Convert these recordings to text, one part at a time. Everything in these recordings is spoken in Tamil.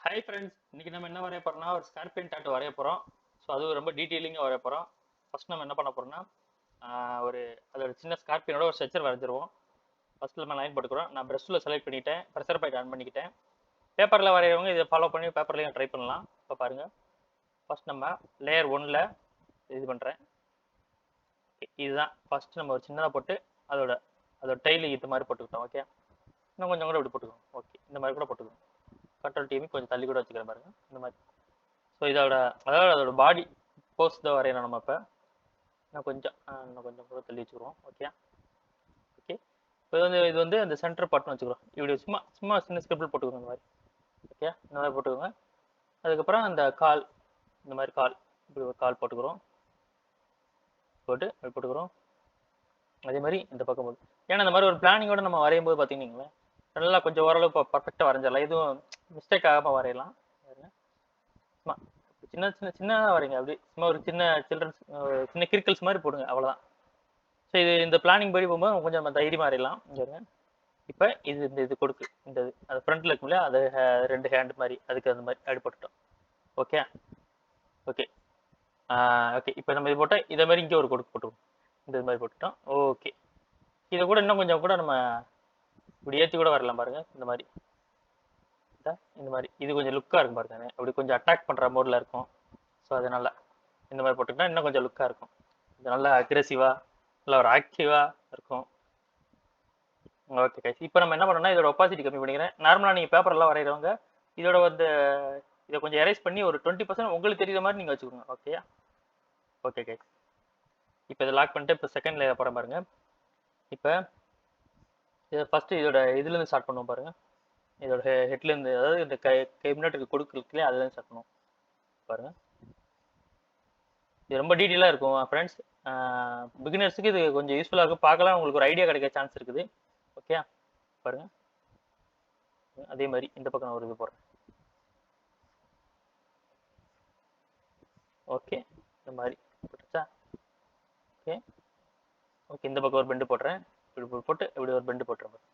ஹாய் ஃப்ரெண்ட்ஸ், இன்னைக்கு நம்ம என்ன வரைய போறோம்னா ஒரு ஸ்கார்பியன் டாட்டூ வரைய போறோம். ஸோ அது ரொம்ப டீட்டெயிலிங்காக வரைய போறோம். ஃபர்ஸ்ட் நம்ம என்ன பண்ண போறோம்னா ஒரு அதோட சின்ன ஸ்கார்பியனோட ஒரு ஸ்ட்ரக்சர் வரைஞ்சிருவோம். ஃபர்ஸ்ட் நம்ம லைன் போட்டுக்கிறோம். நான் ப்ரஷ்ல செலக்ட் பண்ணிட்டேன், ப்ரெஷர் பாயிண்ட் ஆன் பண்ணிக்கிட்டேன். பேப்பரில் வரைகிறவங்க இதை ஃபாலோ பண்ணி பேப்பர்லையும் ட்ரை பண்ணலாம். இப்போ பாருங்க, ஃபர்ஸ்ட் நம்ம லேயர் 1ல இது பண்ணுறேன். இதுதான் ஃபர்ஸ்ட் நம்ம ஒரு சின்னதாக போட்டு அதோட அதோட டெய்லி இது மாதிரி போட்டுக்கிட்டோம். ஓகே, இன்னும் கொஞ்சம் கூட இப்படி போட்டுக்கோங்க. ஓகே, இந்த மாதிரி கூட போட்டுக்கோங்க. கண்ட்ரோல் டிவி கொஞ்சம் தள்ளி கூட வச்சுக்கிற பாருங்க, இந்த மாதிரி. ஸோ இதோட அதாவது அதோட பாடி போஸ் தான் வரையணும் நம்ம. இப்போ இன்னும் கொஞ்சம் கூட தள்ளி வச்சுக்கிறோம். Okay okay. இப்போ இது வந்து அந்த சென்டர் பார்ட்னு வச்சுக்கிறோம். இப்படி சும்மா சும்மா சின்ன ஸ்கிரிப்ட் போட்டுக்கோங்க இந்த மாதிரி. ஓகே, இந்த மாதிரி போட்டுக்கோங்க. அதுக்கப்புறம் அந்த கால், இந்த மாதிரி கால், இப்படி ஒரு கால் போட்டுக்கிறோம். போட்டுக்கிறோம். அதே மாதிரி இந்த பக்கம் போட்டு, ஏன்னா இந்த மாதிரி ஒரு பிளானிங்கோட நம்ம வரையும் போது பார்த்தீங்கன்னா நல்லா கொஞ்சம் ஓரளவு பர்ஃபெக்டாக வரைஞ்சிடலாம். எதுவும் மிஸ்டேக் ஆகாமல் வரையலாம். சும்மா சின்ன சின்ன சின்னதாக வரைங்க. அப்படி சும்மா ஒரு சின்ன சில்ட்ரன்ஸ் சின்ன கிரிக்கல்ஸ் மாதிரி போடுங்க, அவ்வளோதான். ஸோ இது இந்த பிளானிங் படி போகும்போது கொஞ்சம் நம்ம தைரியமாக வரையலாம். இங்கே இப்போ இது கொடுக்கு இந்த இது அது ஃப்ரண்ட்டில் இருக்கும் இல்லையா, அது 2 ஹேண்ட் மாதிரி, அதுக்கு அந்த மாதிரி அப்படி போட்டுட்டோம். Okay okay okay. இப்போ நம்ம இது போட்டால் இதே மாதிரி இங்கே ஒரு கொடுக்கு போட்டுருவோம். இந்த மாதிரி போட்டுட்டோம். ஓகே, இதை கூட இன்னும் கொஞ்சம் கூட நம்ம இப்படி ஏற்றி கூட வரலாம் பாருங்க. இந்த மாதிரி இது கொஞ்சம் லுக்காக இருக்கும் பாருங்க. அப்படி கொஞ்சம் அட்டாக் பண்ணுற மோடில் இருக்கும். ஸோ அதனால இந்த மாதிரி போட்டுக்கிட்டா இன்னும் கொஞ்சம் லுக்காக இருக்கும். இது நல்லா அக்ரெசிவாக, நல்லா ஒரு ஆக்டிவாக இருக்கும். ஓகே கைஸ், இப்போ நம்ம என்ன பண்ணோம்னா இதோட ஒப்பாசிட்டி கம்மி பண்ணிக்கிறேன். நார்மலாக நீங்கள் பேப்பர்லாம் வரைகிறவங்க இதோட வந்து இதை கொஞ்சம் எரேஸ் பண்ணி ஒரு 20% உங்களுக்கு தெரியுற மாதிரி நீங்கள் வச்சுக்கோங்க. ஓகேயா? ஓகே கைஸ், இப்போ இதை லாக் பண்ணிட்டு இப்போ செகண்ட் லேயர் போகிறேன் பாருங்க. இப்போ இதை ஃபஸ்ட்டு இதோட இதுலேருந்து ஸ்டார்ட் பண்ணுவோம் பாருங்க. இதோட ஹெட்லேருந்து, அதாவது இந்த கை முன்னாடி கொடுக்கலையே, அதுலேருந்து ஸ்டார்ட் பண்ணுவோம் பாருங்க. இது ரொம்ப டீட்டெயிலாக இருக்கும் ஃப்ரெண்ட்ஸ். பிகினர்ஸுக்கு இது கொஞ்சம் யூஸ்ஃபுல்லாக இருக்கும். பார்க்கலாம், உங்களுக்கு ஒரு ஐடியா கிடைக்க சான்ஸ் இருக்குது. ஓகே பாருங்க. அதே மாதிரி இந்த பக்கம் ஒரு இது போடுறேன். ஓகே, இந்த மாதிரி போட்டுச்சா? ஓகே ஓகே, இந்த பக்கம் ஒரு பெண்டு போடுறேன். இப்படி போட்டு இப்படி ஒரு பெண்டு போட்டுறேன்.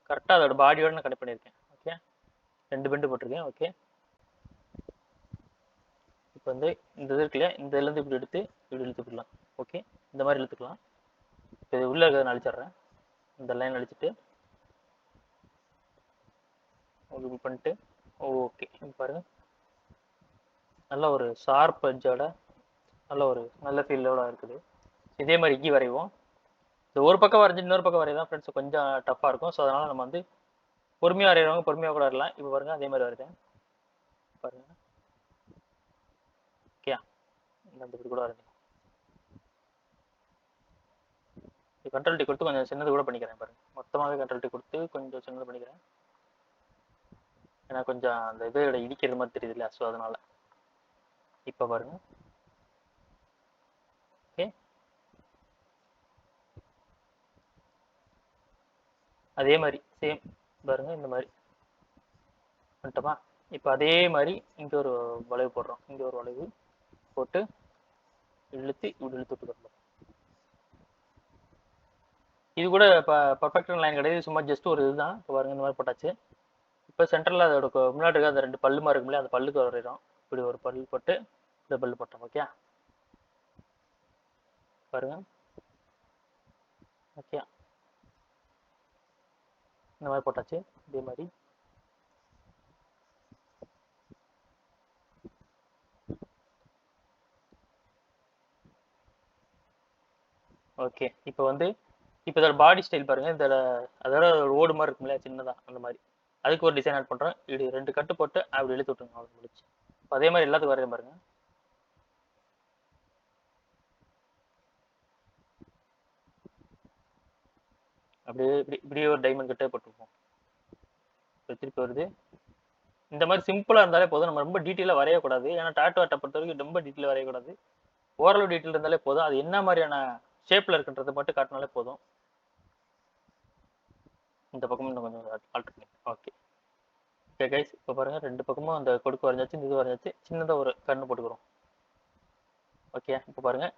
கரெக்டாக அதோட பாடியோட நான் கனெக்ட் பண்ணியிருக்கேன். ஓகே, 2 பெண்டு போட்டிருக்கேன். ஓகே, இப்போ வந்து இந்த இது இருக்குல்லையா, இந்த இதுலேருந்து இப்படி எடுத்து இப்படி இழுத்துக்கலாம். ஓகே, இந்த மாதிரி இழுத்துக்கலாம். இப்போ இது உள்ளே இருக்கிறத நான் அழிச்சிட்றேன். இந்த லைன் அழிச்சிட்டு இப்படி பண்ணிட்டு ஓகே பாருங்க, நல்ல ஒரு ஷார்ப் எட்ஜோட நல்ல ஃபீல்டோட இருக்குது. இதே மாதிரி இங்கி வரைவோம். இது ஒரு பக்கம் வரைஞ்சி இன்னொரு பக்கம் வரைதான் ஃப்ரெண்ட்ஸ் கொஞ்சம் டஃப்பாக இருக்கும். ஸோ அதனால் நம்ம வந்து பொறுமையாக வரைகிறவங்க பொறுமையாக கூட வரலாம். இப்போ பாருங்க, அதே மாதிரி வரைதேன் பாருங்க. ஓகே, இந்த இப்படி கூட வரைஞ்சேன். கண்ட்ரோல் டி கொடுத்து கொஞ்சம் சின்னது கூட பண்ணிக்கிறேன் பாருங்க. மொத்தமாகவே கண்ட்ரோல் டி கொடுத்து கொஞ்சம் சின்னது பண்ணிக்கிறேன். ஏன்னா கொஞ்சம் அந்த இதோட இடிக்கிறது மாதிரி தெரியுது இல்லையா, ஸோ அதனால. இப்போ பாருங்க. ஓகே, அதே மாதிரி சேம் பாருங்க, இந்த மாதிரி பண்ணிட்டோமா? இப்போ அதே மாதிரி இங்கே ஒரு வளைவு போடுறோம். இங்கே ஒரு வளைவு போட்டு இழுத்து இப்படி இழுத்து விட்டுக்கிறோம். இது கூட இப்போ பர்ஃபெக்டான லைன் கிடையாது, சும்மா ஜஸ்ட் ஒரு இதுதான். இப்போ பாருங்க, இந்த மாதிரி போட்டாச்சு. இப்போ சென்டரில் அதோட முன்னாடி இருக்க அந்த 2 பல்லுமா இருக்கும் இல்லையா, அந்த பல்லுக்கு வரைகிறோம். இப்படி ஒரு பல்லு போட்டு இந்த பல்லு போட்டோம். ஓகே பாருங்க. ஓகே, இந்த மாதிரி போட்டாச்சு. இதே மாதிரி ஓகே. இப்போ இதோட பாடி ஸ்டைல் பாருங்க. அதோட ஒரு ஓடு மாதிரி இருக்கும் இல்லையா, சின்னதா அந்த மாதிரி. அதுக்கு ஒரு டிசைன் ஆட் பண்றோம். இப்படி 2 கட்டு போட்டு அப்படி இழுத்து விட்டுருங்க, அவ்வளோ முடிச்சு. அதே மாதிரி எல்லாத்துக்கும் வரையும் பாருங்க. அப்படியே இப்படியே ஒரு டைமண்ட் கட்டே போட்டுருப்போம். திருப்பி வருது. இந்த மாதிரி சிம்பிளா இருந்தாலே போதும். நம்ம ரொம்ப டீட்டெயிலாக வரையக்கூடாது. ஏன்னா டாட்டூ ஆர்ட்டை பொறுத்த வரைக்கும் ரொம்ப டீட்டெயிலாக வரையக்கூடாது. ஓரளவு டீட்டெயில் இருந்தாலே போதும். அது என்ன மாதிரியான ஷேப்ல இருக்குன்றதை மட்டும் காட்டினாலே போதும். இந்த பக்கமும் இன்னும் கொஞ்சம் ஆல்டர் பண்ணி. ஓகே ஓகே கைஸ், இப்போ பாருங்க, 2 பக்கமும் அந்த கொடுக்கு வரைஞ்சாச்சு, இது வரைஞ்சாச்சு. சின்னதாக ஒரு கண்ணு போட்டுக்கிறோம். ஓகே, இப்போ பாருங்க.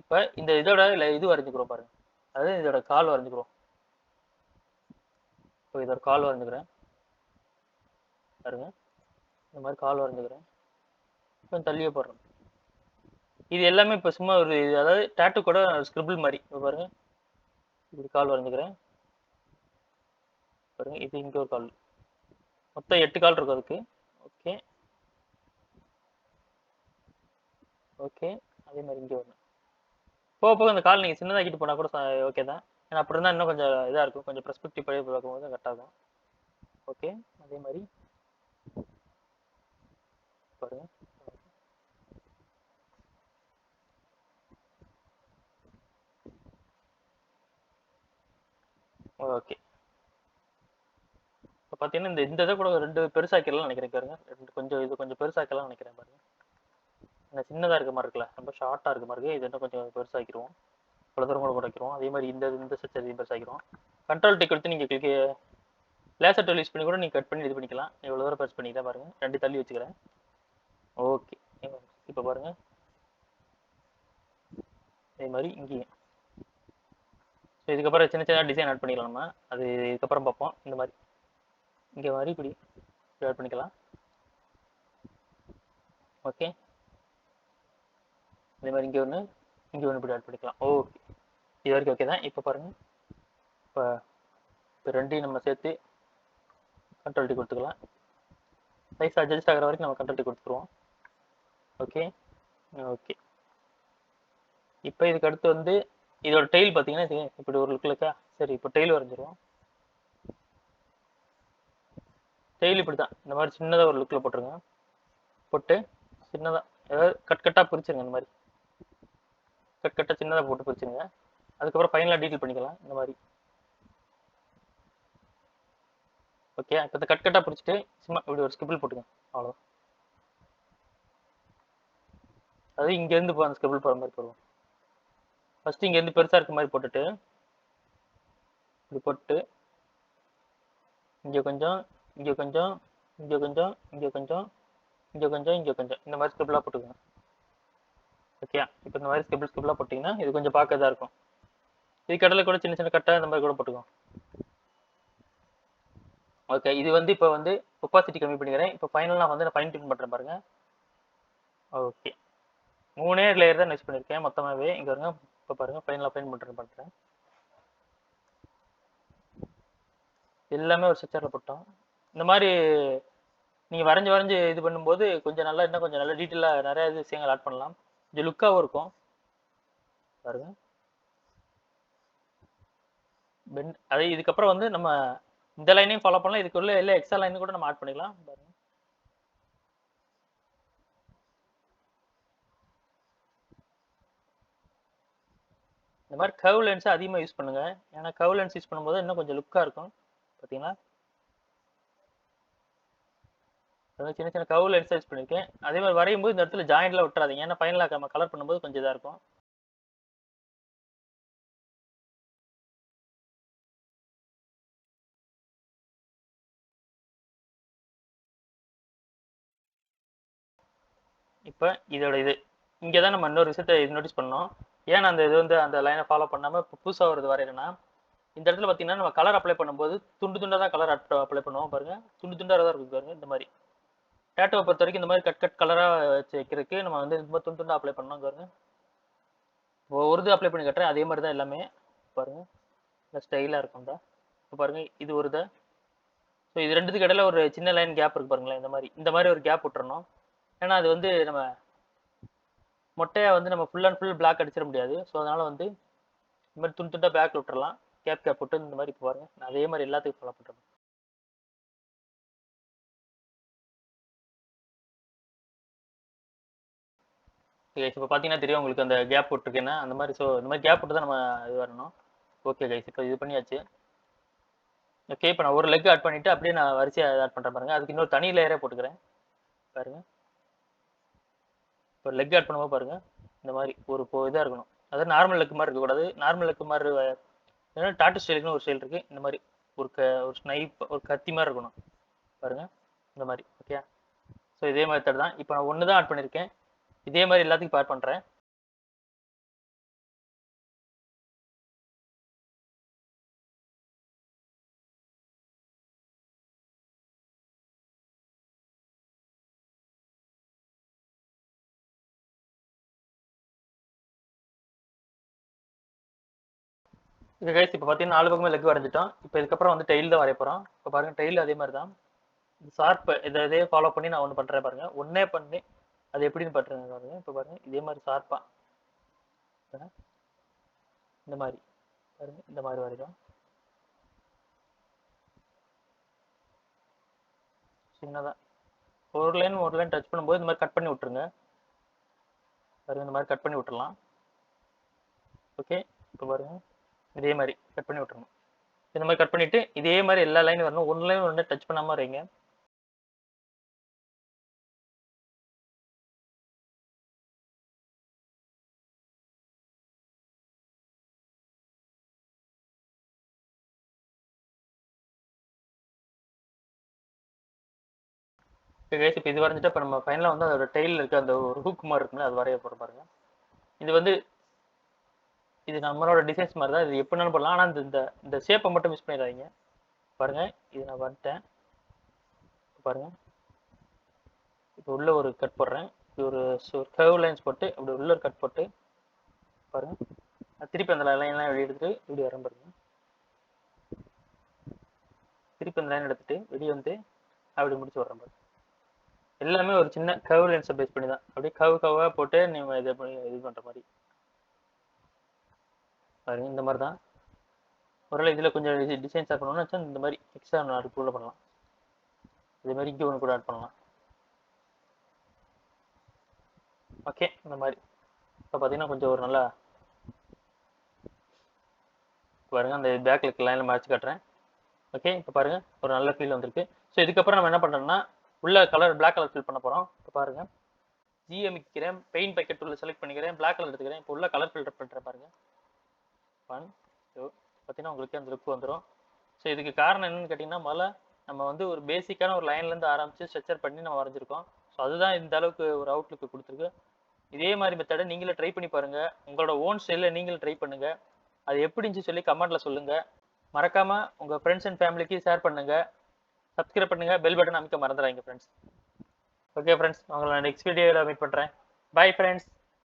இப்போ இந்த இதோட இது வரைஞ்சிக்கிறோம் பாருங்க. அதாவது இதோட கால் வரைஞ்சிக்கிறோம். இப்போ இதோட கால் வரைஞ்சிக்கிறேன். பாருங்க இந்த மாதிரி கால் வரைஞ்சுக்கிறேன். கொஞ்சம் தள்ளியே போடுறேன். இது எல்லாமே இப்போ சும்மா ஒரு அதாவது டேட்டு கூட ஸ்கிரிபிள் மாதிரி இப்போ பாருங்க. இப்படி கால் வரைஞ்சுக்கிறேன். பாருங்க இது இங்கே ஒரு கால், மொத்தம் 8 கால் இருக்கும் அதுக்கு. ஓகே ஓகே, அதே மாதிரி இங்கே வரணும். போக போக அந்த கால் நீங்கள் சின்னதாக்கிட்டு போனால் கூட ஓகே தான். ஏன்னா அப்படி இருந்தால் இன்னும் கொஞ்சம் இதாக இருக்கும், கொஞ்சம் பெர்ஸ்பெக்டிவ் பழைய பார்க்கும்போது கரெக்டாக இருக்கும். ஓகே அதே மாதிரி பாருங்க. ஓகே இப்போ பார்த்தீங்கன்னா இந்த இதை கூட 2 பெருசாக்கிடலாம் நினைக்கிறேன் பாருங்க. கொஞ்சம் இது கொஞ்சம் பெருசாக்கலாம் நினைக்கிறேன் பாருங்க. இந்த சின்னதாக இருக்க மாதிரி இருக்குல்ல, ரொம்ப ஷார்ட்டாக இருக்க மாதிரி இது இன்னும் கொஞ்சம் பெருசாக்கிடுவோம். இவ்வளோ தூரம் கூட குறைக்கிறோம். அதே மாதிரி இந்த ஸ்ட்ரெச் அதையும் பெருசாக்கிடுவோம். கண்ட்ரோல் டிக் எடுத்து நீங்கள் கிளிக் லேசர் டூல் யூஸ் பண்ணி கூட நீங்கள் கட் பண்ணி இது பண்ணிக்கலாம். இவ்வளோ தூரம் ப்ரெஸ் பண்ணிக்கலாம் பாருங்க. 2 தள்ளி வச்சுக்கிறேன். ஓகே இப்போ பாருங்க அதே மாதிரி இங்கேயும். ஸோ இதுக்கப்புறம் சின்ன சின்ன டிசைன் ஆட் பண்ணிக்கலாம் நம்ம, அது இதுக்கப்புறம் பார்ப்போம். இந்த மாதிரி இங்கே மாதிரி இப்படி ஆட் பண்ணிக்கலாம். ஓகே அதே மாதிரி இங்கே ஒன்று இப்படி ஆட் பண்ணிக்கலாம். ஓகே இது வரைக்கும் ஓகே தான். இப்போ பாருங்கள், இப்போ ரெண்டையும் நம்ம சேர்த்து கண்ட்ரோல் டி கொடுத்துக்கலாம். சைஸ் அட்ஜஸ்ட் ஆகிற வரைக்கும் நம்ம கண்ட்ரோல் டி கொடுத்துருவோம். ஓகே ஓகே இப்போ இதுக்கு அடுத்து வந்து இதோட டெயில் பார்த்தீங்கன்னா இப்படி ஒரு லுக்கில் இருக்கா. சரி இப்போ டெயில் வரைஞ்சிருவோம். டெய்லி இப்படி தான் இந்த மாதிரி சின்னதாக ஒரு லுக்கில் போட்டுருங்க. போட்டு சின்னதாக ஏதாவது கட்டாக பிரிச்சுருங்க. இந்த மாதிரி கட்டாக சின்னதாக போட்டு பிரிச்சுருங்க. அதுக்கப்புறம் ஃபைனலாக டீட்டெயில் பண்ணிக்கலாம் இந்த மாதிரி. ஓகே இப்போ இந்த கட்டாக பிரிச்சுட்டு சும்மா இப்படி ஒரு ஸ்கிபிள் போட்டுங்க, அவ்வளோ. அது இங்கேருந்து அந்த ஸ்கிபிள் போகிற மாதிரி போடுவோம். ஃபஸ்ட்டு இங்கேருந்து பெருசாக இருக்க மாதிரி போட்டுட்டு இப்படி போட்டு இங்கே கொஞ்சம் இங்கே கொஞ்சம் இங்கே கொஞ்சம் இங்கே கொஞ்சம் இங்கே கொஞ்சம் இங்கே கொஞ்சம் இந்த மாதிரி ஸ்கிபிளாக போட்டுக்கோங்க. ஓகே இப்போ இந்த மாதிரி ஸ்கிபிளாக போட்டிங்கன்னா இது கொஞ்சம் பார்க்க இதாக இருக்கும். இது கடலை கூட சின்ன சின்ன கட்டாக இந்த மாதிரி கூட போட்டுக்கோங்க. ஓகே இது வந்து இப்போ வந்து ஒப்பாசிட்டி கம்மி பண்ணிக்கிறேன். இப்போ ஃபைனலாக வந்து நான் ஃபைன் டியூன் பண்ணுறேன் பாருங்க. ஓகே 3 லேயர் தான் யூஸ் பண்ணியிருக்கேன் மொத்தமாகவே. இங்கே வருங்க இப்போ பாருங்கள் ஃபைனலாக ஃபைன் பண்ணுறேன். எல்லாமே ஒரு ஸ்ட்ரக்சரில் போட்டோம். இந்த மாதிரி நீங்கள் வரைஞ்சி இது பண்ணும்போது கொஞ்சம் நல்லா இன்னும் கொஞ்சம் நல்லா டீட்டெயிலாக நிறைய விஷயங்கள் ஆட் பண்ணலாம். கொஞ்சம் லுக்காகவும் இருக்கும் பாருங்க. அதே இதுக்கப்புறம் வந்து நம்ம இந்த லைனையும் ஃபாலோ பண்ணலாம். இதுக்குள்ள எல்லா எக்ஸ்ட்ரா லைன் கூட நம்ம ஆட் பண்ணிக்கலாம் பாருங்க. இந்த மாதிரி கர்வ் லென்ஸை அதிகமாக யூஸ் பண்ணுங்க. ஏன்னா கர்வ் லென்ஸ் யூஸ் பண்ணும்போது இன்னும் கொஞ்சம் லுக்காக இருக்கும். பார்த்தீங்கன்னா சின்ன சின்ன கர்வ் லென்ஸை யூஸ் பண்ணியிருக்கேன். அதே மாதிரி வரையும் போது இந்த இடத்துல ஜாயிண்ட்ல விட்டுறாதீங்க. ஏன்னா ஃபைனலாக நம்ம கலர் பண்ணும்போது கொஞ்சம் இதாக இருக்கும். இப்போ இதோட இது இங்கே தான் நம்ம இன்னொரு விஷயத்தை நோட்டீஸ் பண்ணோம். ஏன் அந்த இது வந்து அந்த லைனை ஃபாலோ பண்ணாமல் இப்போ புதுசாக வருது வரையிறேன்னா, இந்த இடத்துல பார்த்தீங்கன்னா நம்ம கலர் அப்ளை பண்ணும்போது துண்டு துண்டாக தான் கலர் அப்ளை பண்ணுவோம் பாருங்க. துண்டு துண்டாக தான் இருக்கும் பாருங்க. இந்த மாதிரி டேட்டோவை பொறுத்த வரைக்கும் இந்த மாதிரி கட் கலராக வச்சு வைக்கிறதுக்கு நம்ம வந்து இந்த மாதிரி துண்டு துண்டாக அப்ளை பண்ணோம் பாருங்க. ஒரு இது அப்ளை பண்ணி கட்டுறேன். அதே மாதிரி தான் எல்லாமே பாருங்க. இந்த ஸ்டைலாக இருக்கும் தான். இப்போ பாருங்க இது ஒரு இதை. ஸோ இது ரெண்டுத்துக்கு இடையில ஒரு சின்ன லைன் கேப் இருக்கு பாருங்களேன். இந்த மாதிரி ஒரு கேப் விட்டுறணும். ஏன்னா அது வந்து நம்ம மொட்டையாக வந்து நம்ம ஃபுல் அண்ட் ஃபுல் பிளாக் அடிச்சிட முடியாது. ஸோ அதனால் வந்து இந்த மாதிரி துண்டு துண்டாக பேக் விட்டுறலாம். கேப் விட்டு இந்த மாதிரி இப்போ பாருங்க. நான் அதே மாதிரி எல்லாத்துக்கும் ஃபாலோ பண்ணுறேன். கைஸ் இப்போ பார்த்தீங்கன்னா தெரியும் உங்களுக்கு அந்த கேப் விட்டுருக்கேன்னா அந்த மாதிரி. ஸோ இந்த மாதிரி கேப் விட்டு தான் நம்ம இது வரணும். ஓகே கைஸ் இப்போ இது பண்ணியாச்சு. ஓகே இப்போ நான் ஒரு லெக் ஆட் பண்ணிவிட்டு அப்படியே நான் வரிசையாக ஆட் பண்ணுறேன் பாருங்கள். அதுக்கு இன்னொரு தனி லேயரே போட்டுக்கிறேன் பாருங்கள். இப்போ லெக் ஆட் பண்ணும்போது பாருங்கள் இந்த மாதிரி ஒரு இதாக இருக்கணும். அதாவது நார்மல் லெக் மாதிரி இருக்கக்கூடாது. நார்மல் லெக் மாதிரி ஏன்னா டாட்டு ஸ்டைலுக்குன்னு ஒரு ஸ்டைல் இருக்குது. இந்த மாதிரி ஒரு ஸ்னைப் ஒரு கத்தி மாதிரி இருக்கணும் பாருங்கள் இந்த மாதிரி. ஓகே ஸோ இதே மெத்தட் தான். இப்போ நான் ஒன்று தான் ஆட் பண்ணியிருக்கேன். இதே மாதிரி எல்லாத்துக்கும் ஆட் பண்ணுறேன். இது கைஸ் இப்போ பார்த்தீங்கன்னா 4 பக்கமே லெக் வரைஞ்சிட்டோம். இப்போ இதுக்கப்புறம் வந்து டெய்ல் தான் வரைய போகிறோம். இப்போ பாருங்க டெய்ல் அதே மாதிரி தான். ஷார்ப் இதே ஃபாலோ பண்ணி நான் ஒன்று பண்ணுறேன் பாருங்க. ஒன்னே பண்ணி அது எப்படின்னு பண்ணுறேன் பாருங்க. இப்போ பாருங்க இதே மாதிரி ஷார்ப்பாக இந்த மாதிரி பாருங்க இந்த மாதிரி வரைக்கும் சின்னதாக ஒரு லைன் டச் பண்ணும்போது இந்த மாதிரி கட் பண்ணி விட்டுருங்க. பாருங்க இந்த மாதிரி கட் பண்ணி விட்டுறலாம். ஓகே இப்போ பாருங்க இதே மாதிரி கட் பண்ணி விட்டுறணும். இந்த மாதிரி கட் பண்ணிட்டு இதே மாதிரி எல்லா லைனும் வரணும். ஒரு லைன் ஒன்று டச் பண்ணாம வரீங்க. இப்போ இது வரைஞ்சிட்டு இப்போ நம்ம ஃபைனலாக வந்து அதோட டெய்லில் இருக்க அந்த ஒரு ஹூக் மாதிரி இருக்குல்ல அது வரைய போகிற பாருங்க. இது வந்து இது நம்மளோட டிசைன்ஸ் மாதிரி தான். இது எப்படினாலும் பண்ணலாம். ஆனால் இந்த இந்த ஷேப்பை மட்டும் மிஸ் பண்ணிடாதீங்க. பாருங்க இது நான் வந்துட்டேன். பாருங்க இப்போ உள்ள ஒரு கட் போடுறேன். இது ஒரு கர்வ் லைன்ஸ் போட்டு அப்படி உள்ள ஒரு கட் போட்டு பாருங்க திருப்பி அந்த லைன்லாம் வெளியே எடுத்துட்டு இப்படி வரேன் பாருங்க. திருப்பி அந்த லைன் எடுத்துட்டு வெளியே வந்து அப்படி முடிச்சு வர்றேன் பாருங்க. எல்லாமே ஒரு சின்ன கர்வ் லைன்ஸை பேஸ் பண்ணி தான். அப்படியே கர்வாக போட்டு நீங்கள் இது பண்ணுற மாதிரி பாருங்க. இந்த மாதிரி தான் ஒருவேளை இதில் கொஞ்சம் டிசைன்ஸ் ஆட் பண்ணணும்னு வச்சா இந்த மாதிரி எக்ஸ்ட்ரா ஒன்று அதுக்குள்ளே பண்ணலாம். இதே மாதிரி இங்கே ஒன்று கூட ஆட் பண்ணலாம். ஓகே இந்த மாதிரி இப்போ பார்த்தீங்கன்னா கொஞ்சம் ஒரு நல்லா பாருங்க அந்த பேக்கில் இருக்க லைனில் மறைச்சு காட்டுறேன். ஓகே இப்போ பாருங்க ஒரு நல்ல ஃபீல் வந்திருக்கு. ஸோ இதுக்கப்புறம் நம்ம என்ன பண்ணுறோம்னா உள்ள கலர் பிளாக் கலர் ஃபில் பண்ண போகிறோம். இப்போ பாருங்க ஜிஎம் வைக்கிறேன், பெயிண்ட் பக்கெட் உள்ள செலக்ட் பண்ணிக்கிறேன், பிளாக் கலர் எடுத்துக்கிறேன். இப்போ உள்ள கலர் ஃபில்டர் பண்ணுறேன் பாருங்க. 1 2 பார்த்தீங்கன்னா உங்களுக்கு அந்த லுக் வந்துடும். ஸோ இதுக்கு காரணம் என்னன்னு கேட்டிங்கன்னா முதல்ல நம்ம வந்து ஒரு பேசிக்கான ஒரு லைன்லேருந்து ஆரம்பித்து ஸ்ட்ரக்சர் பண்ணி நம்ம வரைஞ்சிருக்கோம். ஸோ அதுதான் இந்த அளவுக்கு ஒரு அவுட்லுக்கு கொடுத்துருக்கு. இதே மாதிரி மெத்தடை நீங்களே ட்ரை பண்ணி பாருங்கள். உங்களோட ஓன் ஸ்டைலில் நீங்களும் ட்ரை பண்ணுங்கள். அது எப்படின்னு சொல்லி கமெண்ட்டில் சொல்லுங்கள். மறக்காமல் உங்கள் ஃப்ரெண்ட்ஸ் அண்ட் ஃபேமிலிக்கு ஷேர் பண்ணுங்கள். சப்ஸ்கிரைப் பண்ணுங்கள். பெல் பட்டன் அமைக்க மறந்துடாதீங்க ஃப்ரெண்ட்ஸ். ஓகே ஃப்ரெண்ட்ஸ் உங்களை நான் நெக்ஸ்ட் வீடியோவில் மீட் பண்ணுறேன். Bye friends.